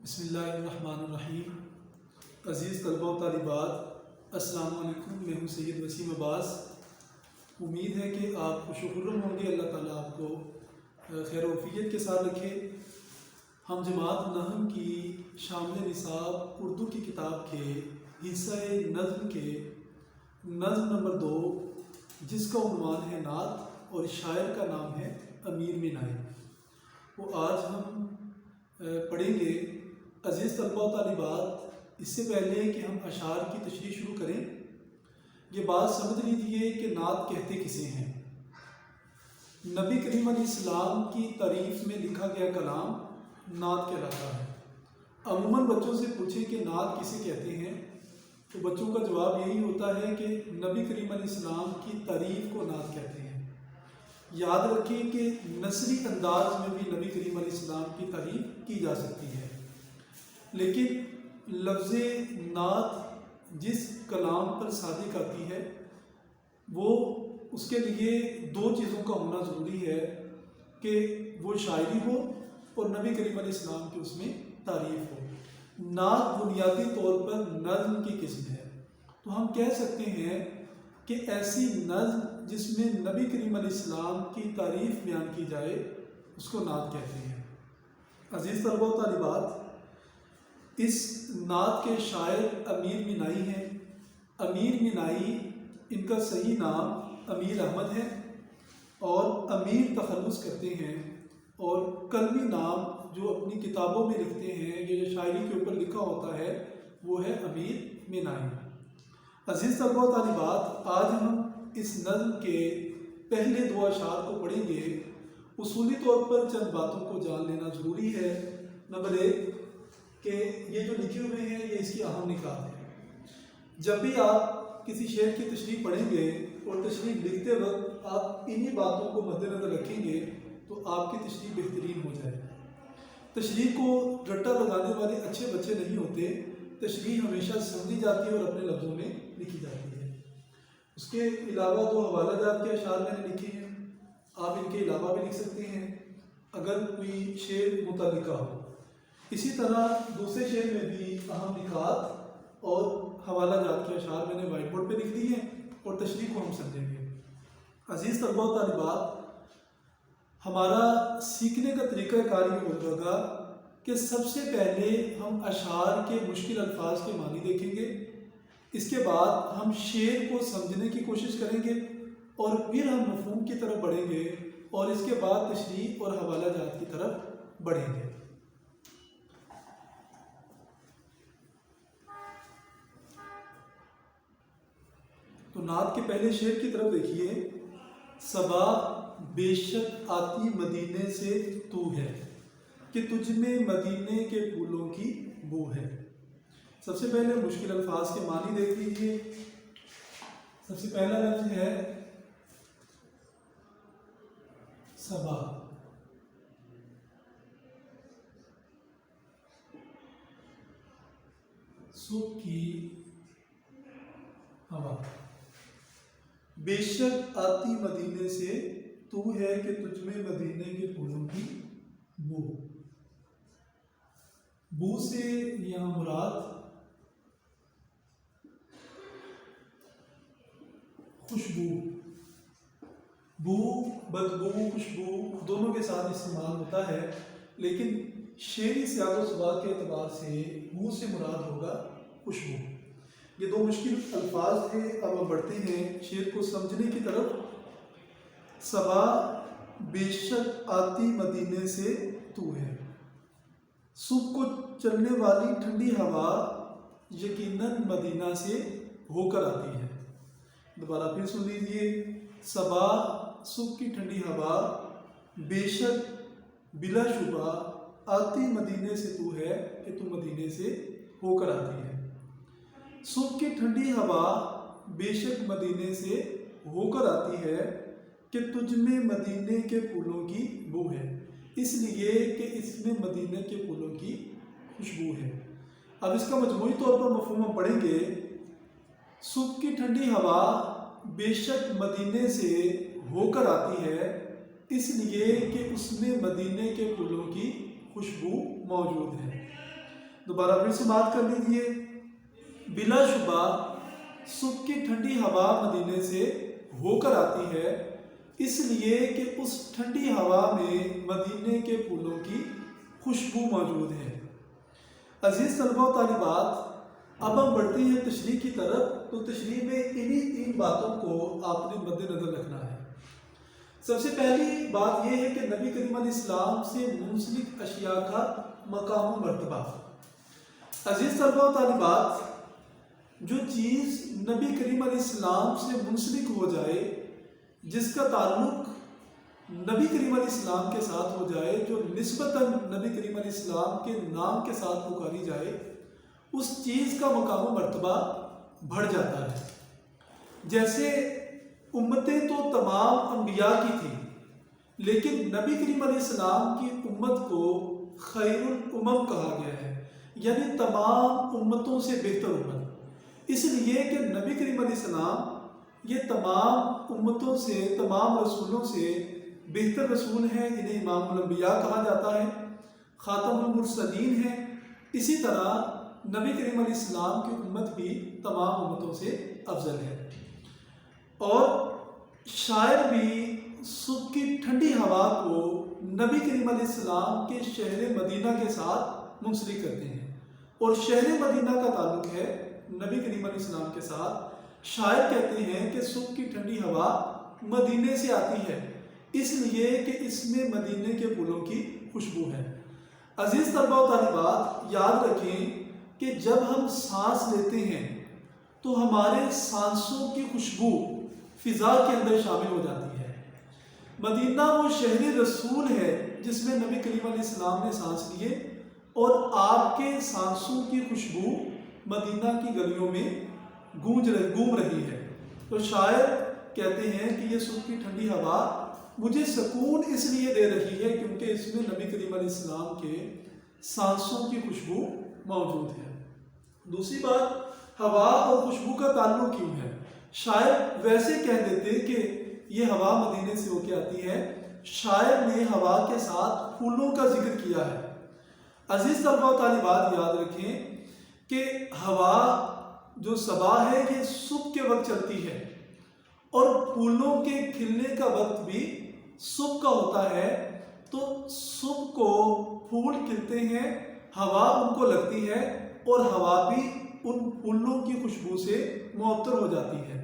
بسم اللہ الرحمن الرحیم۔ عزیز طلبہ و طالبات، السلام علیکم۔ میں ہوں سید وسیم عباس۔ امید ہے کہ آپ خوش و خرم ہوں گے، اللہ تعالیٰ آپ کو خیر و عافیت کے ساتھ رکھے۔ ہم جماعت نحو کی شامل نصاب اردو کی کتاب کے حصہ نظم کے نظم نمبر 2، جس کا عنوان ہے نعت اور شاعر کا نام ہے امیر مینائی، وہ آج ہم پڑھیں گے۔ عزیز طلبہ و طالبات، اس سے پہلے کہ ہم اشعار کی تشریح شروع کریں، یہ بات سمجھ لیجیے کہ نعت کہتے کسے ہیں۔ نبی کریم علیہ السلام کی تعریف میں لکھا گیا کلام نعت کہلاتا ہے۔ عموماً بچوں سے پوچھیں کہ نعت کسے کہتے ہیں، تو بچوں کا جواب یہی ہوتا ہے کہ نبی کریم علیہ السلام کی تعریف کو نعت کہتے ہیں۔ یاد رکھیں کہ نثری انداز میں بھی نبی کریم علیہ السلام کی تعریف کی جا سکتی ہے، لیکن لفظ نعت جس کلام پر صادق آتی ہے وہ اس کے لیے دو چیزوں کا ہونا ضروری ہے کہ وہ شاعری ہو اور نبی کریم علیہ السلام کی اس میں تعریف ہو۔ نعت بنیادی طور پر نظم کی قسم ہے، تو ہم کہہ سکتے ہیں کہ ایسی نظم جس میں نبی کریم علیہ السلام کی تعریف بیان کی جائے اس کو نعت کہتے ہیں۔ عزیز طلبہ و طالبات، اس نعت کے شاعر امیر مینائی ہیں۔ امیر مینائی ان کا صحیح نام امیر احمد ہے اور امیر تخلص کرتے ہیں، اور قلمی نام جو اپنی کتابوں میں لکھتے ہیں یا شاعری کے اوپر لکھا ہوتا ہے وہ ہے امیر مینائی۔ عزیز طلبہ و طالبات، آج ہم اس نظم کے پہلے دو اشعار کو پڑھیں گے۔ اصولی طور پر چند باتوں کو جان لینا ضروری ہے۔ نمبر 1 کہ یہ جو لکھے ہوئے ہیں یہ اس کی اہم نکات ہے۔ جب بھی آپ کسی شعر کی تشریح پڑھیں گے اور تشریح لکھتے وقت آپ انہی باتوں کو مد نظر رکھیں گے تو آپ کی تشریح بہترین ہو جائے گی۔ تشریح کو رٹا لگانے والے اچھے بچے نہیں ہوتے، تشریح ہمیشہ سمجھی جاتی ہے اور اپنے لفظوں میں لکھی جاتی ہے۔ اس کے علاوہ دو حوالہ جات کے اشعار میں نے لکھے ہیں، آپ ان کے علاوہ بھی لکھ سکتے ہیں اگر کوئی شعر متعلقہ ہو۔ اسی طرح دوسرے شعر میں بھی اہم نکات اور حوالہ جات کے اشعار میں نے وائٹ بورڈ پہ لکھ دی ہیں اور تشریح کو ہم سمجھیں گے۔ عزیز طلبہ و طالبات، ہمارا سیکھنے کا طریقہ کار یہ ہوگا کہ سب سے پہلے ہم اشعار کے مشکل الفاظ کے معنی دیکھیں گے، اس کے بعد ہم شعر کو سمجھنے کی کوشش کریں گے اور پھر ہم مفہوم کی طرف بڑھیں گے اور اس کے بعد تشریح اور حوالہ جات کی طرف بڑھیں گے۔ تو نعت کے پہلے شعر کی طرف دیکھیے۔ صبا بے شک آتی مدینے سے تو ہے کہ تجھ میں مدینے کے پھولوں کی بو ہے۔ سب سے پہلے مشکل الفاظ کے معنی دیکھ لیجیے۔ سب سے پہلا لفظ ہے صبا۔ صبح کی ہوا۔ بے شک آتی مدینے سے تو ہے کہ تجھ میں مدینے کے پھولوں کی بو۔ بو سے یہاں مراد خوشبو، بو، بدبو، خوشبو دونوں کے ساتھ استعمال ہوتا ہے، لیکن شعری سیاق و سباق کے اعتبار سے بو سے مراد ہوگا خوشبو۔ یہ دو مشکل الفاظ تھے۔ اب ہم بڑھتے ہیں شعر کو سمجھنے کی طرف۔ صبا بے شک آتی مدینے سے تو ہے۔ صبح کو چلنے والی ٹھنڈی ہوا یقیناً مدینہ سے ہو کر آتی ہے۔ دوبارہ پھر سن لیجیے۔ صبا صبح کی ٹھنڈی ہوا بے شک بلا شبہ آتی مدینے سے تو ہے کہ تو مدینے سے ہو کر آتی ہے۔ صبح کی ٹھنڈی ہوا بے شک مدینے سے ہو کر آتی ہے کہ تجھ میں مدینے کے پھولوں کی بو ہے، اس لیے کہ اس میں مدینے کے پھولوں کی خوشبو ہے۔ اب اس کا مجموعی طور پر مفہوم ہم پڑھیں گے۔ صبح کی ٹھنڈی ہوا بے شک مدینے سے ہو کر آتی ہے اس لیے کہ اس میں مدینے کے پھولوں کی خوشبو موجود ہے۔ دوبارہ پھر سے بات کر لیجیے، بلا شبہ صبح کی ٹھنڈی ہوا مدینے سے ہو کر آتی ہے، اس لیے کہ اس ٹھنڈی ہوا میں مدینے کے پھولوں کی خوشبو موجود ہے۔ عزیز طلباء و طالبات، اب ہم بڑھتے ہیں تشریح کی طرف، تو تشریح میں انہی 3 باتوں کو آپ نے مد نظر رکھنا ہے۔ سب سے پہلی بات یہ ہے کہ نبی کریم علیہ السلام سے منسلک اشیاء کا مقام و مرتبہ۔ عزیز طلباء و طالبات، جو چیز نبی کریم علیہ السلام سے منسلک ہو جائے، جس کا تعلق نبی کریم علیہ السلام کے ساتھ ہو جائے، جو نسبتاً نبی کریم علیہ السلام کے نام کے ساتھ پکاری جائے، اس چیز کا مقام و مرتبہ بڑھ جاتا ہے۔ جیسے امتیں تو تمام انبیاء کی تھی، لیکن نبی کریم علیہ السلام کی امت کو خیر الامم کہا گیا ہے، یعنی تمام امتوں سے بہتر امت، اس لیے کہ نبی کریم علیہ السلام یہ تمام امتوں سے، تمام رسولوں سے بہتر رسول ہیں، انہیں امام الانبیاء کہا جاتا ہے، خاتم المرسلین ہیں۔ اسی طرح نبی کریم علیہ السلام کی امت بھی تمام امتوں سے افضل ہے۔ اور شاعر بھی صبح کی ٹھنڈی ہوا کو نبی کریم علیہ السلام کے شہر مدینہ کے ساتھ منسلک کرتے ہیں، اور شہر مدینہ کا تعلق ہے نبی کریم علیہ السلام کے ساتھ۔ شاعر کہتے ہیں کہ صبح کی ٹھنڈی ہوا مدینے سے آتی ہے، اس لیے کہ اس میں مدینے کے پھولوں کی خوشبو ہے۔ عزیز طلباء و طالبات، یاد رکھیں کہ جب ہم سانس لیتے ہیں تو ہمارے سانسوں کی خوشبو فضا کے اندر شامل ہو جاتی ہے۔ مدینہ وہ شہر رسول ہے جس میں نبی کریم علیہ السلام نے سانس لیے، اور آپ کے سانسوں کی خوشبو مدینہ کی گلیوں میں گونج رہی ہے۔ تو شاعر کہتے ہیں کہ یہ صبح کی ٹھنڈی ہوا مجھے سکون اس لیے دے رہی ہے کیونکہ اس میں نبی کریم علیہ السلام کے سانسوں کی خوشبو موجود ہے۔ دوسری بات، ہوا اور خوشبو کا تعلق کیوں ہے؟ شاعر ویسے کہہ دیتے کہ یہ ہوا مدینے سے ہو کے آتی ہے، شاعر نے ہوا کے ساتھ پھولوں کا ذکر کیا ہے۔ عزیز طلباء و طالبات، یاد رکھیں کہ ہوا جو صبا ہے یہ صبح کے وقت چلتی ہے، اور پھولوں کے کھلنے کا وقت بھی صبح کا ہوتا ہے۔ تو صبح کو پھول کھلتے ہیں، ہوا ان کو لگتی ہے، اور ہوا بھی ان پھولوں کی خوشبو سے معطر ہو جاتی ہے۔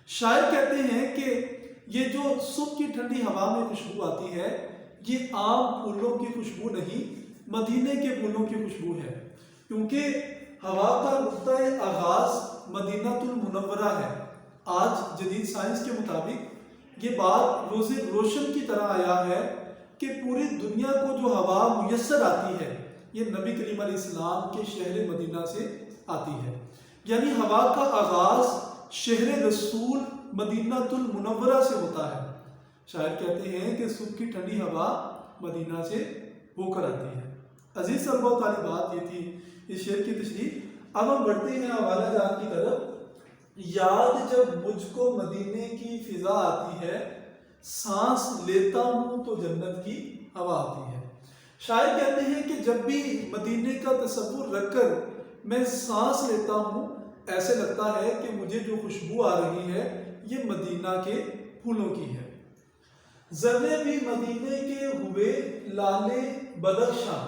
شاعر کہتے ہیں کہ یہ جو صبح کی ٹھنڈی ہوا میں خوشبو آتی ہے، یہ عام پھولوں کی خوشبو نہیں، مدینے کے پھولوں کی خوشبو ہے، کیونکہ ہوا کا نقطۂ آغاز مدینہ المنورہ ہے۔ آج جدید سائنس کے مطابق یہ بات روز روشن کی طرح آیا ہے کہ پوری دنیا کو جو ہوا میسر آتی ہے، یہ نبی کریم علیہ السلام کے شہر مدینہ سے آتی ہے، یعنی ہوا کا آغاز شہر رسول مدینہ المنورہ سے ہوتا ہے۔ شاعر کہتے ہیں کہ صبح کی ٹھنڈی ہوا مدینہ سے ہو کر آتی ہے۔ عزیز طلباء و طالبات، یہ تھی اس شعر کی تشریح۔ اب ہم بڑھتے ہیں حوالہ جات کی طرف۔ یاد جب مجھ کو مدینے کی فضا آتی ہے، سانس لیتا ہوں تو جنت کی ہوا آتی ہے۔ شاعر کہتے ہیں کہ جب بھی مدینے کا تصور رکھ کر میں سانس لیتا ہوں، ایسے لگتا ہے کہ مجھے جو خوشبو آ رہی ہے یہ مدینہ کے پھولوں کی ہے۔ ذرے بھی مدینے کے ہوئے لالے بدخشاں،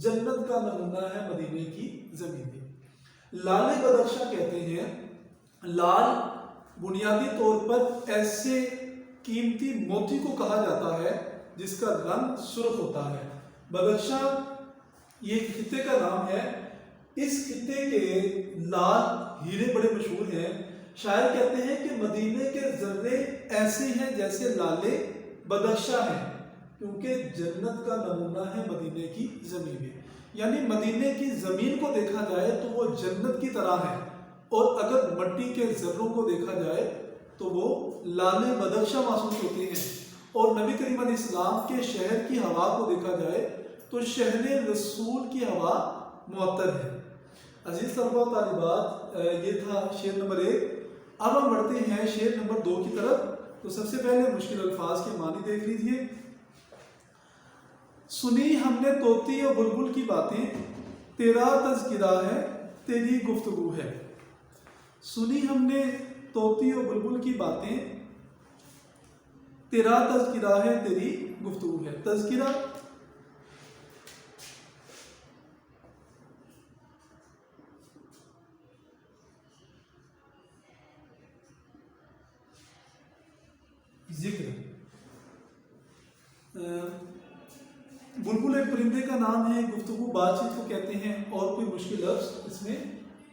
جنت کا نمونہ ہے مدینے کی زمین۔ لالے بدخشاں کہتے ہیں، لال بنیادی طور پر ایسے قیمتی موتی کو کہا جاتا ہے جس کا رنگ سرخ ہوتا ہے۔ بدخشاں یہ خطے کا نام ہے۔ اس خطے کے لال ہیرے بڑے مشہور ہیں۔ شاعر کہتے ہیں کہ مدینے کے ذرے ایسے ہیں جیسے لالے بدخشاں ہیں، کیونکہ جنت کا نمونہ ہے مدینے کی زمین۔ یعنی مدینے کی زمین کو دیکھا جائے تو وہ جنت کی طرح ہے، اور اگر مٹی کے ذروں کو دیکھا جائے تو وہ لالے بدخشاں محسوس ہوتے ہیں۔ اور نبی کریم علیہ السلام کے شہر کی ہوا کو دیکھا جائے تو شہر رسول کی ہوا معطر ہے۔ عزیز طلباء و طالبات، یہ تھا شعر نمبر 1۔ اب ہم بڑھتے ہیں شعر نمبر 2 کی طرف۔ تو سب سے پہلے مشکل الفاظ کے معنی دیکھ لیجئے۔ سنی ہم نے طوطی اور بلبل کی باتیں، تیرا تذکرہ ہے تیری گفتگو ہے. سنی ہم نے طوطی و بلبل کی باتیں، تیرا تذکرہ ہے تیری گفتگو ہے. تذکرہ ذکر. بلبل ایک پرندے کا نام ہے، گفتگو بات چیت کو کہتے ہیں، اور کوئی مشکل لفظ اس میں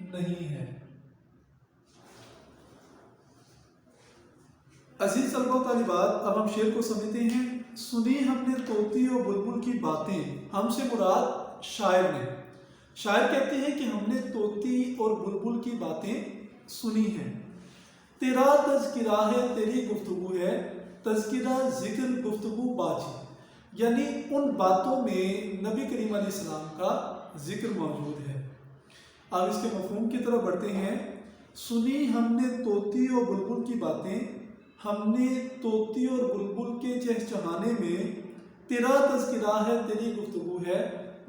نہیں ہے. عزیز طلبہ و طالبات، اب ہم شعر کو سمجھتے ہیں. سنی ہم نے طوطی و بلبل کی باتیں، ہم سے مراد شاعر نے. شاعر کہتے ہیں کہ ہم نے طوطی اور بلبل کی باتیں سنی ہیں. تیرا تذکرہ ہے تیری گفتگو ہے. تذکرہ ذکر، گفتگو بات چیت، یعنی ان باتوں میں نبی کریم علیہ السلام کا ذکر موجود ہے. اب اس کے مفہوم کی طرف بڑھتے ہیں. سنی ہم نے طوطی اور بلبل کی باتیں، ہم نے طوطی اور بلبل کے چہچہانے میں تیرا تذکرہ ہے تیری گفتگو ہے،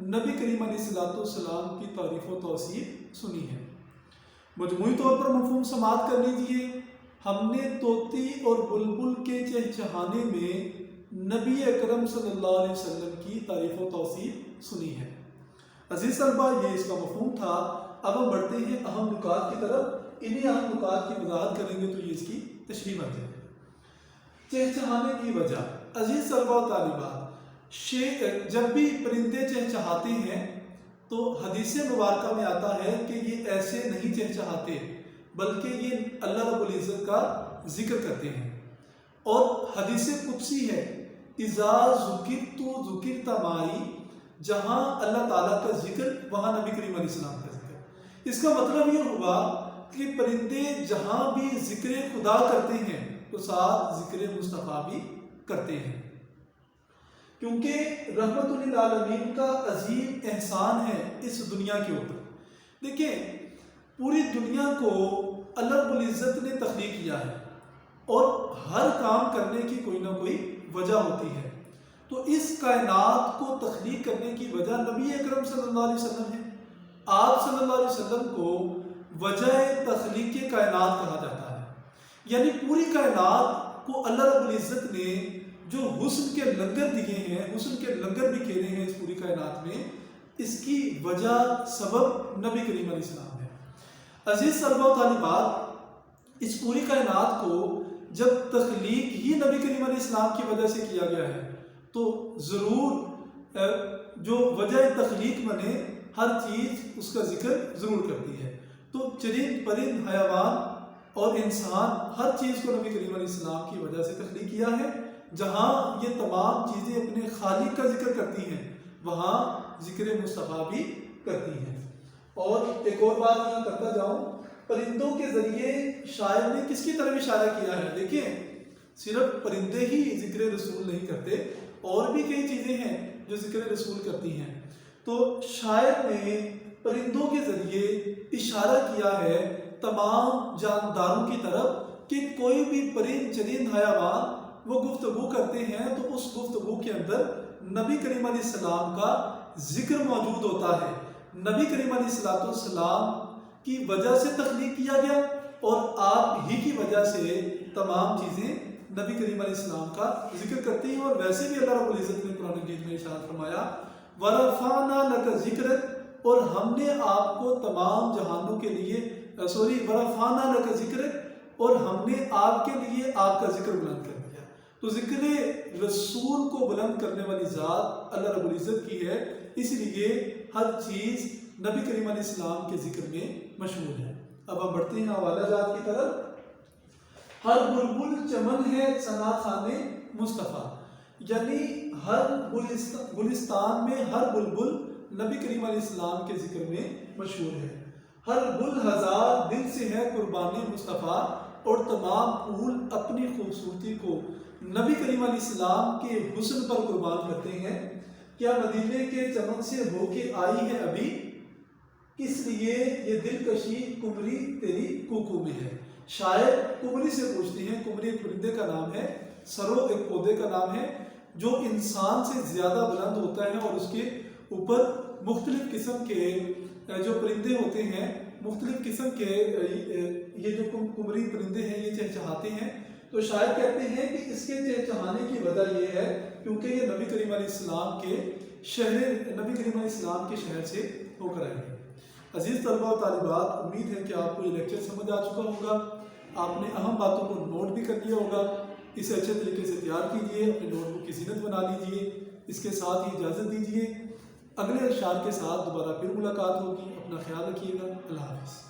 نبی کریم علیہ السلام کی تعریف و توصیف سنی ہے. مجموعی طور پر مفہوم سماعت کر لیجیے. ہم نے طوطی اور بلبل کے چہچہانے میں نبی اکرم صلی اللہ علیہ وسلم کی تعریف و توصیف سنی ہے. عزیز طلبہ، یہ اس کا مفہوم تھا. اب ہم بڑھتے ہیں اہم نکات کی طرف. انہی اہم نکات کی وضاحت کریں گے تو یہ اس کی تشریح بن جائے گی. چہچہانے کی وجہ. عزیز طلبہ و طالبات، جب بھی پرندے چہچہاتے ہیں تو حدیث مبارکہ میں آتا ہے کہ یہ ایسے نہیں چہچہاتے، بلکہ یہ اللہ رب العزت کا ذکر کرتے ہیں. اور حدیث قدسی ہے، اذا ذکرت ذکرت معی، جہاں اللہ تعالیٰ کا ذکر وہاں نبی کریم علیہ السلام کا ذکر. اس کا مطلب یہ ہوا کہ پرندے جہاں بھی ذکر خدا کرتے ہیں تو ساتھ ذکر مصطفیٰ بھی کرتے ہیں، کیونکہ رحمت للعالمین کا عظیم احسان ہے اس دنیا کے اوپر. دیکھیں، پوری دنیا کو اللہ رب العزت نے تخلیق کیا ہے، اور ہر کام کرنے کی کوئی نہ کوئی وجہ ہوتی ہے. تو اس کائنات کو تخلیق کرنے کی وجہ نبی اکرم صلی اللہ علیہ وسلم ہے. آپ صلی اللہ علیہ وسلم کو وجہ تخلیق کائنات کہا جاتا ہے. یعنی پوری کائنات کو اللہ رب العزت نے جو حسن کے لنگر دیے ہیں، حسن کے لنگر بھی کھیلے ہیں اس پوری کائنات میں، اس کی وجہ سبب نبی کریم علیہ السلام ہے. عزیز طلبہ و طالبات، اس پوری کائنات کو جب تخلیق ہی نبی کریم علیہ السلام کی وجہ سے کیا گیا ہے تو ضرور جو وجہ تخلیق بنے ہر چیز اس کا ذکر ضرور کرتی ہے. تو چرند پرند حیوان اور انسان ہر چیز کو نبی کریم علیہ السلام کی وجہ سے تخلیق کیا ہے. جہاں یہ تمام چیزیں اپنے خالق کا ذکر کرتی ہیں وہاں ذکر مصطفیٰ بھی کرتی ہیں. اور ایک اور بات میں کرتا جاؤں، پرندوں کے ذریعے شاعر نے کس کی طرف اشارہ کیا ہے. دیکھیں، صرف پرندے ہی ذکر رسول نہیں کرتے، اور بھی کئی چیزیں ہیں جو ذکر رسول کرتی ہیں. تو شاعر نے پرندوں کے ذریعے اشارہ کیا ہے تمام جانداروں کی طرف کہ کوئی بھی پرند چرند حیوان وہ گفتگو کرتے ہیں تو اس گفتگو کے اندر نبی کریم علیہ السلام کا ذکر موجود ہوتا ہے. نبی کریم علیہ السلام کی وجہ سے تخلیق کیا گیا، اور آپ ہی کی وجہ سے تمام چیزیں نبی کریم علیہ السلام کا ذکر کرتی ہیں. اور ویسے بھی اللہ رب العزت نے قرآن مجید میں ارشاد فرمایا، وَرَفَعْنَا لَكَ ذِكْرَكَ، اور ہم نے آپ کو تمام جہانوں کے لیے وَرَفَعْنَا لَكَ ذِكْرَكَ، اور ہم نے آپ کے لیے آپ کا ذکر بلند کر دیا. تو ذکر رسول کو بلند کرنے والی ذات اللہ رب العزت کی ہے، اس لیے ہر چیز نبی کریم علیہ السلام کے ذکر میں مشہور ہے. اب ہم بڑھتے ہیں حوالہ جات کی طرف. ہر بلبل چمن ہے ثنا خوان مصطفیٰ، یعنی ہر گلستان میں ہر بلبل نبی کریم علیہ السلام کے ذکر میں مشہور ہے. ہر گل ہزار دل سے ہے قربان مصطفیٰ، اور تمام پھول اپنی خوبصورتی کو نبی کریم علیہ السلام کے حسن پر قربان کرتے ہیں. کیا مدینے کے چمن سے ہو کے آئی ہے ابھی، اس لیے یہ دلکشی کمری تیری کوکو میں ہے. شاعر کمری سے پوچھتے ہیں. کمری ایک پرندے کا نام ہے، سرو ایک پودے کا نام ہے جو انسان سے زیادہ بلند ہوتا ہے اور اس کے اوپر مختلف قسم کے جو پرندے ہوتے ہیں، مختلف قسم کے یہ جو قمری پرندے ہیں یہ چہچہاتے ہیں، تو شاعر کہتے ہیں کہ اس کے چہچہانے کی وجہ یہ ہے کیونکہ یہ نبی کریم علیہ السلام کے شہر سے ہو کر آئے ہیں۔ عزیز طلبہ و طالبات، امید ہے کہ آپ کو یہ لیکچر سمجھ آ چکا ہوگا، آپ نے اہم باتوں کو نوٹ بھی کر لیا ہوگا۔ اسے اچھے طریقے سے تیار کیجئے، اپنے نوٹ بک کی زینت بنا لیجئے۔ اس کے ساتھ ہی اجازت دیجئے، اگلے اشعار کے ساتھ دوبارہ پھر ملاقات ہوگی۔ اپنا خیال رکھیے گا۔ اللہ حافظ۔